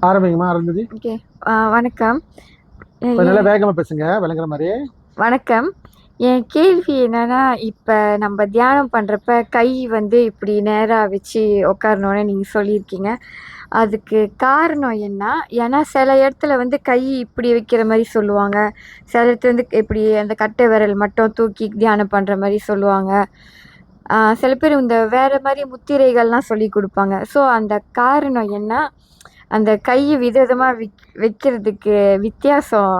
ஆரம்பிங்கம்மா ஆரம்பிச்சு. ஓகே. வணக்கம். கொஞ்சம் நல்லா வேகமா பேசுங்க, விளங்குற மாதிரி. வணக்கம். என் கேள்வி என்னன்னா, இப்ப நம்ம தியானம் பண்றப்ப கை வந்து இப்படி நேரா வச்சு உட்காரணும்னு நீங்க சொல்லியிருக்கீங்க. அதுக்கு காரணம் என்ன? ஏன்னா சில இடத்துல வந்து கை இப்படி வைக்கிற மாரி சொல்லுவாங்க. சில இடத்துல வந்து இப்படி அந்த கட்டை விரல் மட்டும் தூக்கி தியானம் பண்ற மாரி சொல்லுவாங்க. சில பேர் இந்த வேற மாரி முத்திரைகள்லாம் சொல்லிக் குடுப்பாங்க. ஸோ அந்த காரணம் என்ன? அந்த கைய விதவிதமா வைக்கிறதுக்கு வித்தியாசம்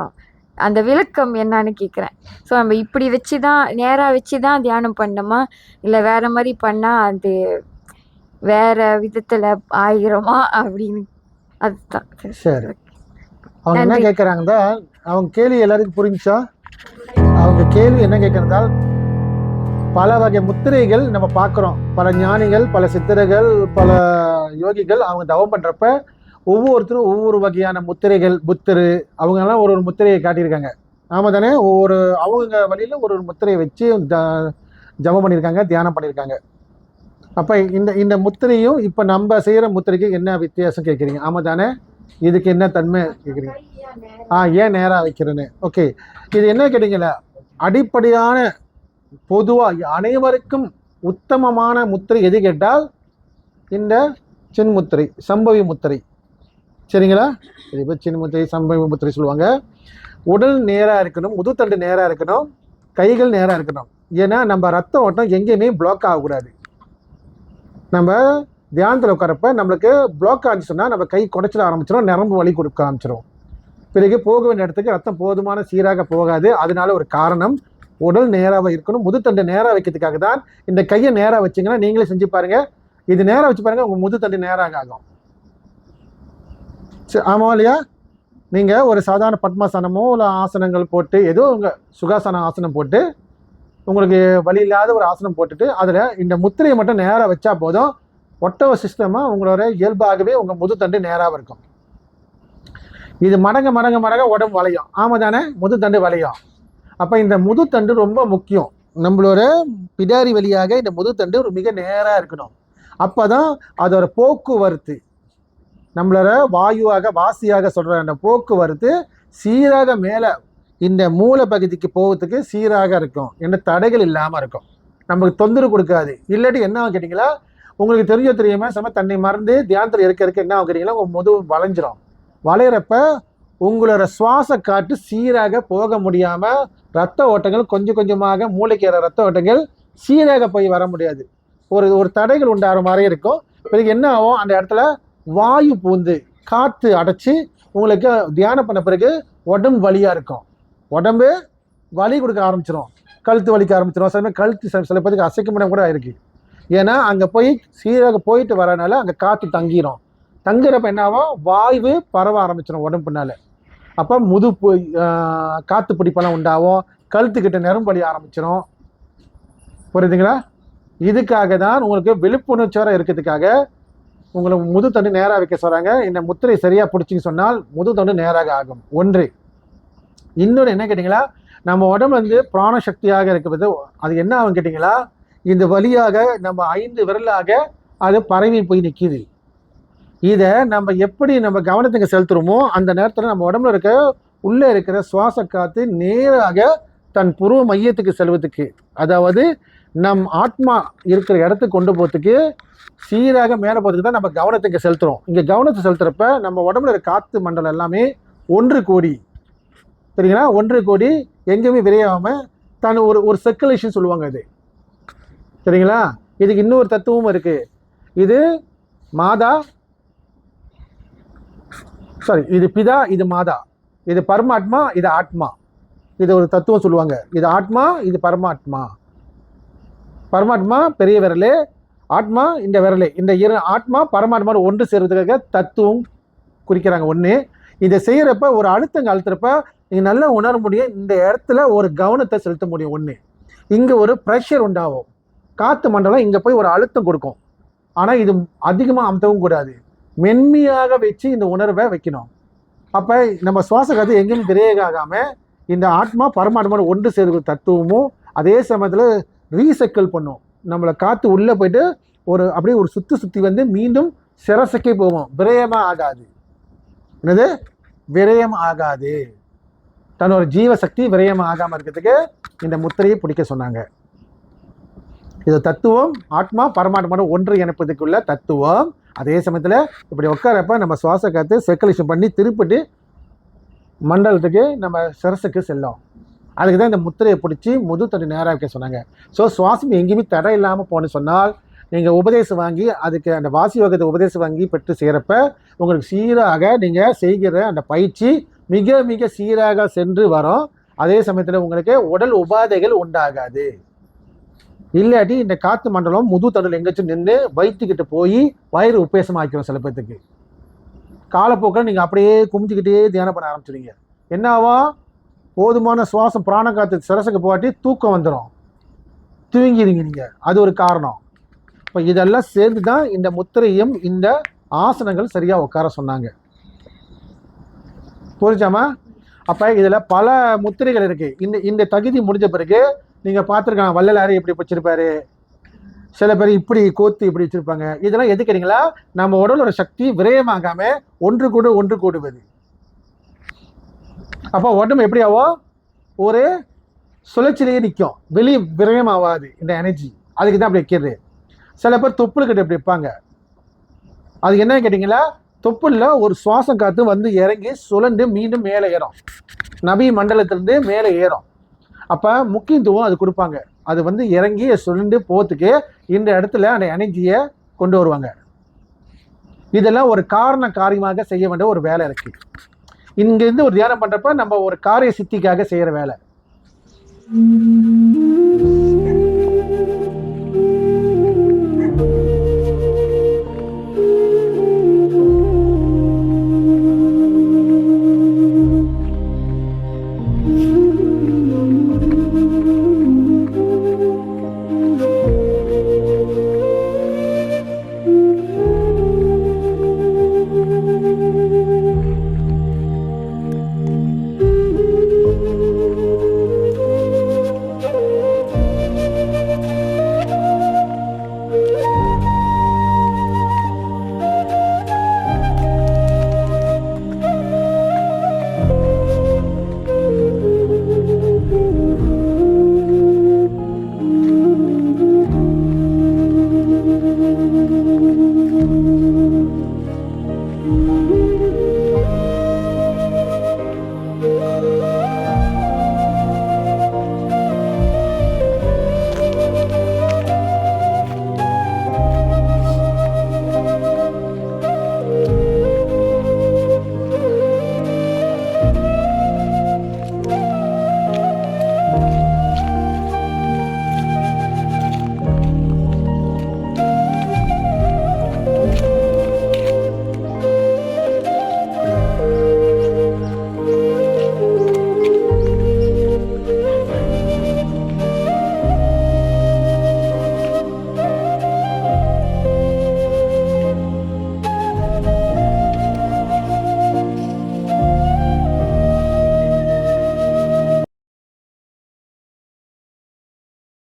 அந்த விளக்கம் என்னான்னு கேட்குறேன். ஸோ நம்ம இப்படி வச்சு தான் நேரா வச்சு தான் தியானம் பண்ணணுமா? இல்ல வேற மாரி பண்ணா அது வேற விதத்துல ஆகிருமா? அப்படின்னு அதுதான். சரி. அவங்க என்ன நன்றி. கேட்குறாங்கன்னா, அவங்க கேள்வி எல்லாருக்கும் புரிஞ்சா? அவங்க கேள்வி என்ன கேட்குறதா, பல வகை முத்திரைகள் நம்ம பார்க்குறோம். பல ஞானிகள், பல சித்தர்கள், பல யோகிகள் அவங்க தவம் பண்ணுறப்ப ஒவ்வொருத்தரும் ஒவ்வொரு வகையான முத்திரைகள், புத்தர் அவங்கெல்லாம் ஒரு ஒரு முத்திரையை காட்டியிருக்காங்க. ஆமாம் தானே? ஒவ்வொரு அவங்க வழியில் ஒரு ஒரு முத்திரையை வச்சு ஜபம் பண்ணியிருக்காங்க, தியானம் பண்ணியிருக்காங்க. அப்போ இந்த இந்த முத்திரையும் இப்போ நம்ம செய்கிற முத்திரைக்கு என்ன வித்தியாசம் கேட்குறீங்க? ஆமாம் தானே? இதுக்கு என்ன தன்மை கேட்குறீங்க? ஏன் நேராக வைக்கிறேன்னு. ஓகே, இது என்ன கேட்டீங்களா? அடிப்படையான பொதுவாக அனைவருக்கும் உத்தமமான முத்திரை எது கேட்டால் இந்த சின்முத்திரை, சம்பவி முத்திரை. சரிங்களா? இது சின்முத்திரை, சம்பவி முத்திரை சொல்லுவாங்க. உடல் நேராக இருக்கணும், முதுத்தண்டு நேராக இருக்கணும், கைகள் நேராக இருக்கணும். ஏன்னா நம்ம ரத்த ஓட்டம் எங்கேயுமே பிளாக் ஆகக்கூடாது. நம்ம தியானத்தில் உட்காரப்ப நம்மளுக்கு பிளாக் ஆச்சுன்னா நம்ம கை குடைச்சிட ஆரம்பிச்சிடும், நரம்பு வலி கொடுக்க ஆரம்பிச்சிடும். பிறகு போக வேண்டிய இடத்துக்கு ரத்தம் போதுமான சீராக போகாது. அதனால ஒரு காரணம் உடல் நேராக இருக்கணும். முதுத்தண்டு நேராக வைக்கிறதுக்காக தான் இந்த கையை நேராக வச்சிங்கன்னா நீங்களே செஞ்சு பாருங்க. இது நேராக வச்சு பாருங்க, உங்கள் முதுத்தண்டு நேராக ஆகும். சரி, ஆமாம் இல்லையா? நீங்கள் ஒரு சாதாரண பத்மாசனமோ இல்லை ஆசனங்கள் போட்டு ஏதோ உங்கள் சுகாசன ஆசனம் போட்டு உங்களுக்கு வலி இல்லாத ஒரு ஆசனம் போட்டுட்டு அதில் இந்த முத்திரையை மட்டும் நேராக வச்சா போதும். ஒட்டவ சிஸ்டமாக உங்களோட இயல்பாகவே உங்கள் முதுத்தண்டு நேராக இருக்கும். இது மடங்க மடங்க மடங்க உடம்பு வளையும். ஆமாம் தானே? முதுத்தண்டு வளையும். அப்போ இந்த முதுத்தண்டு ரொம்ப முக்கியம். நம்மளோட பிடாரி வழியாக இந்த முதுத்தண்டு ஒரு மிக நேராக இருக்கணும். அப்போ தான் அதோட போக்குவரத்து, நம்மளோட வாயுவாக வாசியாக சொல்கிற அந்த போக்குவரத்து சீராக மேலே இந்த மூளை பகுதிக்கு போகிறதுக்கு சீராக இருக்கும். எந்த தடைகள் இல்லாமல் இருக்கும், நமக்கு தொந்தரவு கொடுக்காது. இல்லாட்டி என்ன ஆகும் கேட்டிங்களா? உங்களுக்கு தெரியாம தன்னை மறந்து தியானத்தில் இருக்க என்ன ஆகும் கேட்டிங்களா? உங்கள் முதுகு வளைஞ்சிரும். வளையிறப்ப உங்களோட சுவாச காற்று சீராக போக முடியாமல் ரத்த ஓட்டங்கள் கொஞ்சம் கொஞ்சமாக மூளைக்கு ஏற ரத்த ஓட்டங்கள் சீராக போய் வர முடியாது. ஒரு ஒரு தடைகள் உண்டாகிற மாதிரி இருக்கும். பிறகு என்ன ஆகும்? அந்த இடத்துல வாயு பூந்து காற்று அடைச்சி உங்களுக்கு தியானம் பண்ண பிறகு உடம்பு வலியாக இருக்கும். உடம்பு வலி கொடுக்க ஆரம்பிச்சிடும், கழுத்து வலிக்க ஆரம்பிச்சிடும். சில பேர் கழுத்து சில பேருக்கு அசைக்க முடியாம கூட இருக்குது. ஏன்னா அங்கே போய் சீராக போயிட்டு வரனால அங்கே காற்று தங்கிடும். தங்குறப்ப என்ன ஆகும்? வாயு பரவ ஆரம்பிச்சிடும் உடம்புனால. அப்போ காற்று பிடிப்பெல்லாம் உண்டாகும், கழுத்துக்கிட்ட நரம்பு வலி ஆரம்பிச்சிடும். புரியுதுங்களா? இதுக்காக தான் உங்களுக்கு விழிப்புணர்ச்சியோட இருக்கிறதுக்காக உங்களை முதுத்தண்டு நேராக வைக்க சொல்கிறாங்க. இந்த முத்திரை சரியாக பிடிச்சின்னு சொன்னால் முதுத்தண்டு நேராக ஆகும். ஒன்று. இன்னொன்று என்ன கேட்டிங்களா? நம்ம உடம்பு வந்து பிராணசக்தியாக இருக்கிறது. அது என்ன ஆகும் கேட்டிங்களா? இந்த வழியாக நம்ம 5 விரலாக அது பரவி போய் நிற்கிது. இதை நம்ம எப்படி நம்ம கவனத்துக்கு செலுத்துறோமோ அந்த நேரத்தில் நம்ம உடம்புல இருக்க உள்ளே இருக்கிற சுவாச காற்று நேராக தன் புருவ மையத்துக்கு செல்வதுக்கு, அதாவது நம் ஆத்மா இருக்கிற இடத்துக்கு கொண்டு போகிறதுக்கு சீராக மேலே போகிறதுக்கு தான் நம்ம கவனத்துக்கு செலுத்துகிறோம். இங்கே கவனத்தை செலுத்துறப்ப நம்ம உடம்புல இருக்க காற்று மண்டலம் எல்லாமே ஒன்று கூடி, சரிங்களா? ஒன்று கூடி எங்கேயுமே விரையாமல் தன் ஒரு சர்க்குலேஷன் சொல்லுவாங்க இது. சரிங்களா? இதுக்கு இன்னொரு தத்துவமும் இருக்குது. இது மாதா, இது பிதா, இது மாதா, இது பரமாத்மா, இது ஆத்மா. இது ஒரு தத்துவம் சொல்லுவாங்க. இது ஆத்மா, இது பரமாத்மா. பரமாத்மா பெரிய விரலே, ஆத்மா இந்த விரலே. இந்த ஆத்மா பரமாத்மா ஒன்று சேர்வதற்காக தத்துவம் குறிக்கிறாங்க. ஒன்று. இதை செய்கிறப்ப ஒரு அழுத்துறப்ப நீங்கள் நல்லா உணர முடியும். இந்த இடத்துல ஒரு கவனத்தை செலுத்த முடியும். ஒன்று. இங்கே ஒரு ப்ரெஷர் உண்டாகும், காற்று மண்டலம் இங்கே போய் ஒரு அழுத்தம் கொடுக்கும். ஆனால் இது அதிகமாக அமுத்தவும் கூடாது, மென்மையாக வச்சு இந்த உணர்வை வைக்கணும். அப்போ நம்ம சுவாச காற்று எங்கேயும் விரேக ஆகாமல் இந்த ஆத்மா பரமாத்மா ஒன்று சேர்க்கிற தத்துவமும் அதே சமயத்தில் ரீசைக்கிள் பண்ணும். நம்மளை காற்று உள்ளே போயிட்டு அப்படியே ஒரு சுற்றி வந்து மீண்டும் சிரசைக்கே போவோம், விரயமாக ஆகாது. என்னது விரயம் ஆகாது, தன்னோட ஜீவசக்தி விரயம் ஆகாம இருக்கிறதுக்கு இந்த முத்திரையை பிடிக்க சொன்னாங்க. இது தத்துவம், ஆத்மா பரமாத்மா ஒன்று இணைப்பதுக்குள்ள தத்துவம். அதே சமயத்தில் இப்படி உட்காரப்ப நம்ம சுவாச காத்து சர்க்குலேஷன் பண்ணி திருப்பிட்டு மண்டலத்துக்கு நம்ம சிரசுக்கு செல்லும். அதுக்கு தான் இந்த முத்திரையை பிடிச்சி முதுத்தடி நேராக வைக்க சொன்னாங்க. ஸோ சுவாசம் எங்கேயுமே தடை இல்லாமல் போகணுன்னு சொன்னால் நீங்கள் உபதேசம் வாங்கி அதுக்கு அந்த வாசி வகத்தை உபதேசம் வாங்கி பெற்று செய்கிறப்ப உங்களுக்கு சீராக நீங்கள் செய்கிற அந்த பயிற்சி மிக மிக சீராக சென்று வரும். அதே சமயத்தில் உங்களுக்கு உடல் உபாதைகள் உண்டாகாது. இல்லாட்டி இந்த காற்று மண்டலம் முதுத்தடல் எங்கேச்சும் நின்று வயிற்றுக்கிட்ட போய் வயிறு உப்பேசமாக்கிறோம். சில பேர்த்துக்கு காலப்போக்கில் நீங்கள் அப்படியே குமிஞ்சிக்கிட்டே தியானம் பண்ண ஆரம்பிச்சிடுங்க. என்னாவா, போதுமான சுவாசம் பிராண காற்று சிரசுக்கு போகாட்டி தூக்கம் வந்துடும், தூங்கிடுங்க நீங்கள். அது ஒரு காரணம். இப்போ இதெல்லாம் சேர்ந்து தான் இந்த முத்திரையும் இந்த ஆசனங்கள் சரியாக உட்கார சொன்னாங்க. புரிஞ்சாமா? அப்போ இதில் பல முத்திரைகள் இருக்குது. இந்த தகுதி முடிஞ்ச பிறகு நீங்கள் பார்த்துருக்காங்க வள்ளலார் எப்படி வச்சிருப்பாரு, சில பேர் இப்படி கோத்து இப்படி வச்சிருப்பாங்க. இதெல்லாம் எது கேட்டீங்களா, நம்ம உடலோட சக்தி விரயமாகாம ஒன்று கூடுவது. அப்போ உடம்பு எப்படி ஆகும், ஒரு சுழற்சியிலேயே நிற்கும், வெளியே விரயம் ஆகாது இந்த எனர்ஜி. அதுக்கு தான் அப்படி வைக்கிறது. சில பேர் தொப்புள் கிட்ட எப்படி வைப்பாங்க, அது என்னன்னு கேட்டிங்களா, தொப்புளில் ஒரு சுவாசம் காற்று வந்து இறங்கி சுழண்டு மீண்டும் மேலே ஏறும், நபி மண்டலத்திலேருந்து மேலே ஏறும். அப்போ முக்கியத்துவம் அது கொடுப்பாங்க. அது வந்து இறங்கி சுழண்டு போகிறதுக்கு இந்த இடத்துல அந்த எனர்ஜியை கொண்டு வருவாங்க. இதெல்லாம் ஒரு காரியமாக செய்ய வேண்டிய ஒரு வேலை இருக்குது. இங்கேருந்து ஒரு தியானம் பண்ணுறப்ப நம்ம ஒரு காரிய சித்திக்காக செய்கிற வேலை.